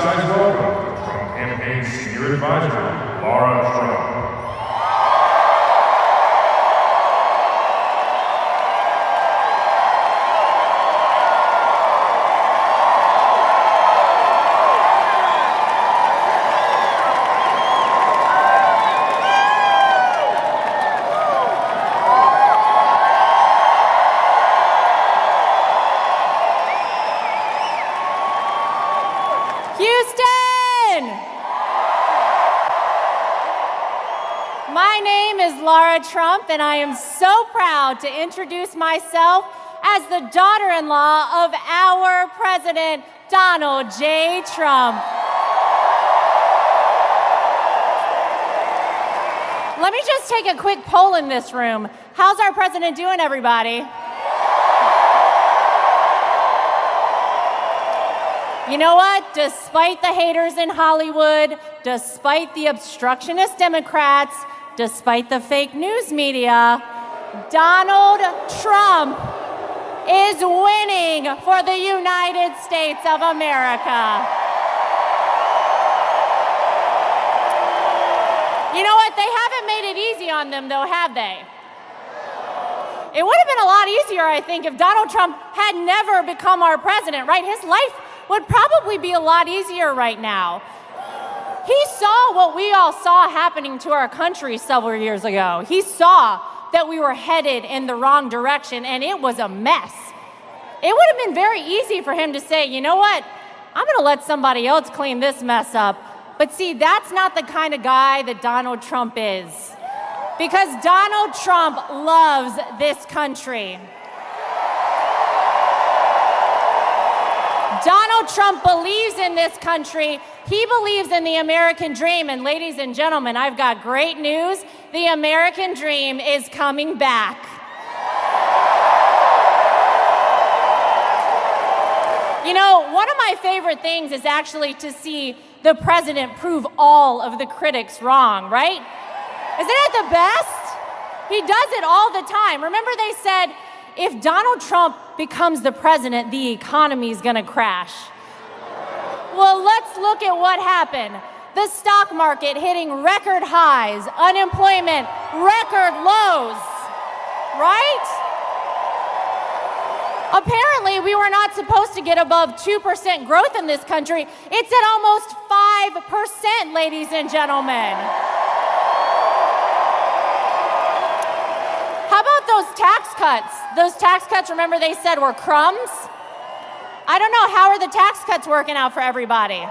Guys, welcome from campaign senior advisor, Lara Trump. My name is Lara Trump, and I am so proud to introduce myself as the daughter-in-law of our President, Donald J. Trump. Let me just take a quick poll in this room. How's our president doing, everybody? You know what? Despite the haters in Hollywood, despite the obstructionist Democrats, despite the fake news media, Donald Trump is winning for the United States of America. You know what? They haven't made it easy on them, though, have they? It would have been a lot easier, I think, if Donald Trump had never become our president, right? His life would probably be a lot easier right now. He saw what we all saw happening to our country several years ago. He saw that we were headed in the wrong direction, and it was a mess. It would have been very easy for him to say, you know what, I'm going to let somebody else clean this mess up. But see, that's not the kind of guy that Donald Trump is. Because Donald Trump loves this country. Donald Trump believes in this country. He believes in the American dream. And ladies and gentlemen, I've got great news. The American dream is coming back. You know, one of my favorite things is actually to see the president prove all of the critics wrong, right? Isn't it the best? He does it all the time. Remember they said, if Donald Trump becomes the president, the economy is going to crash. Well, let's look at what happened. The stock market hitting record highs, unemployment, record lows, right? Apparently, we were not supposed to get above 2% growth in this country. It's at almost 5%, ladies and gentlemen. How about those tax cuts? Those tax cuts, remember they said were crumbs? I don't know, how are the tax cuts working out for everybody?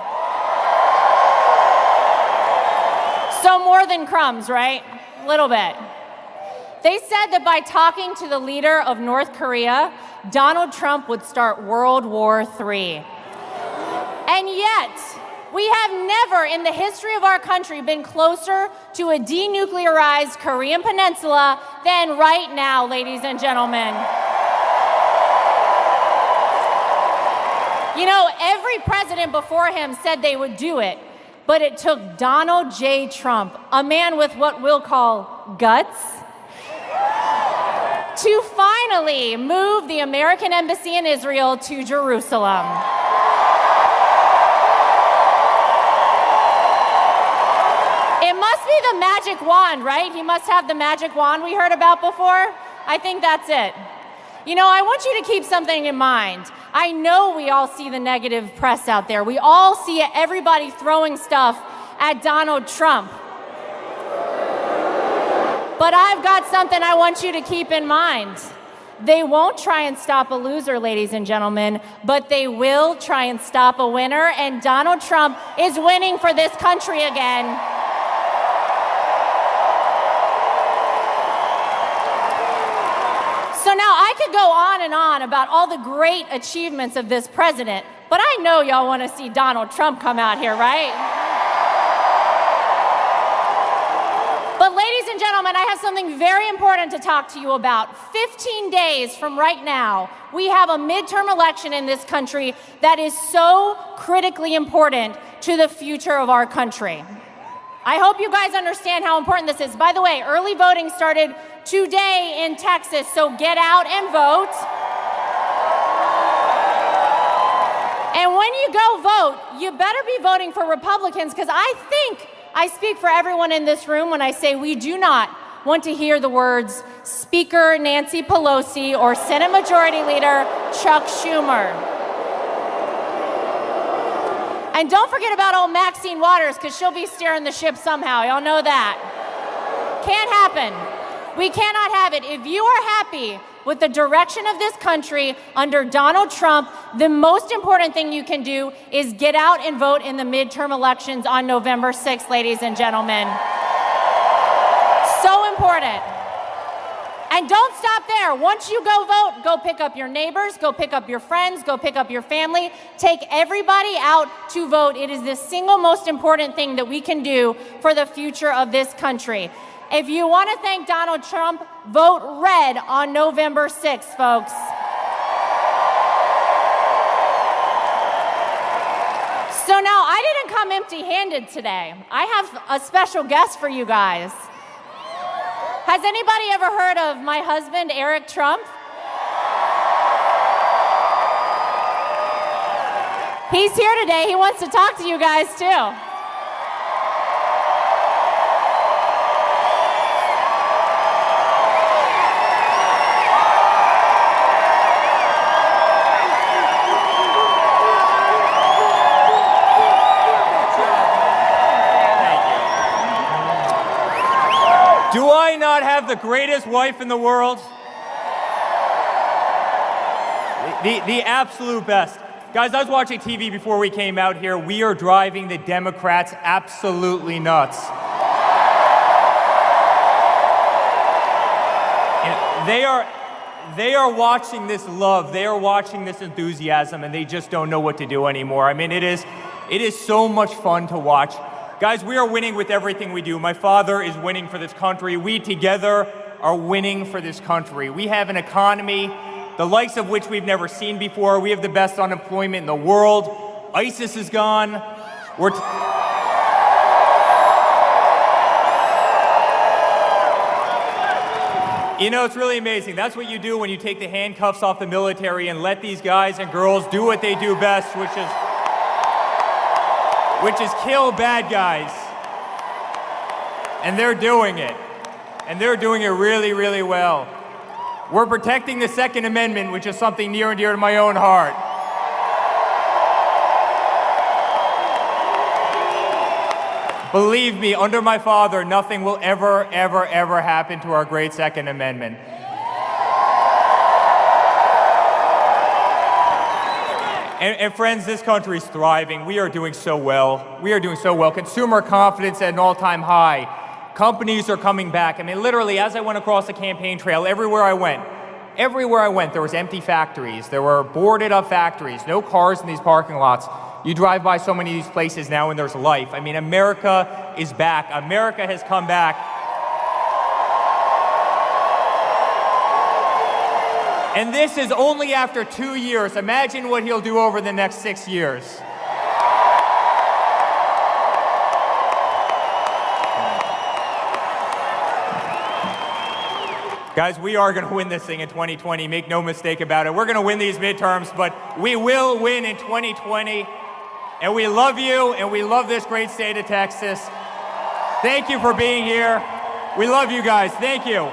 So more than crumbs, right? A little bit. They said that by talking to the leader of North Korea, Donald Trump would start World War III. And yet, we have never in the history of our country been closer to a denuclearized Korean peninsula than right now, ladies and gentlemen. You know, every president before him said they would do it, but it took Donald J. Trump, a man with what we'll call guts, to finally move the American embassy in Israel to Jerusalem. It must be the magic wand, right? He must have the magic wand we heard about before. I think that's it. You know, I want you to keep something in mind. I know we all see the negative press out there. We all see everybody throwing stuff at Donald Trump. But I've got something I want you to keep in mind. They won't try and stop a loser, ladies and gentlemen, but they will try and stop a winner, and Donald Trump is winning for this country again. So now I could go on and on about all the great achievements of this president, but I know y'all want to see Donald Trump come out here, right? But ladies and gentlemen, I have something very important to talk to you about. 15 days from right now, we have a midterm election in this country that is so critically important to the future of our country. I hope you guys understand how important this is. By the way, early voting started today in Texas, so get out and vote. And when you go vote, you better be voting for Republicans, because I think I speak for everyone in this room when I say we do not want to hear the words Speaker Nancy Pelosi or Senate Majority Leader Chuck Schumer. And don't forget about old Maxine Waters, because she'll be steering the ship somehow. Y'all know that. Can't happen. We cannot have it. If you are happy with the direction of this country under Donald Trump, the most important thing you can do is get out and vote in the midterm elections on November 6th, ladies and gentlemen. So important. And don't stop there. Once you go vote, go pick up your neighbors, go pick up your friends, go pick up your family. Take everybody out to vote. It is the single most important thing that we can do for the future of this country. If you want to thank Donald Trump, vote red on November 6th, folks. So now, I didn't come empty-handed today. I have a special guest for you guys. Has anybody ever heard of my husband, Eric Trump? He's here today. He wants to talk to you guys, too. Do I not have the greatest wife in the world? The absolute best. Guys, I was watching TV before we came out here. We are driving the Democrats absolutely nuts. And they are watching this love, they are watching this enthusiasm, and they just don't know what to do anymore. I mean, it is so much fun to watch. Guys, we are winning with everything we do. My father is winning for this country. We together are winning for this country. We have an economy, the likes of which we've never seen before. We have the best unemployment in the world. ISIS is gone. You know, it's really amazing. That's what you do when you take the handcuffs off the military and let these guys and girls do what they do best, which is kill bad guys. And they're doing it. And they're doing it really, really well. We're protecting the Second Amendment, which is something near and dear to my own heart. Believe me, under my father, nothing will ever, ever, ever happen to our great Second Amendment. And friends, this country is thriving. We are doing so well. We are doing so well. Consumer confidence at an all-time high. Companies are coming back. I mean, literally, as I went across the campaign trail, everywhere I went, there was empty factories. There were boarded up factories, no cars in these parking lots. You drive by so many of these places now and there's life. I mean, America is back. America has come back. And this is only after 2 years. Imagine what he'll do over the next 6 years. Guys, we are going to win this thing in 2020. Make no mistake about it. We're going to win these midterms, but we will win in 2020. And we love you, and we love this great state of Texas. Thank you for being here. We love you guys. Thank you.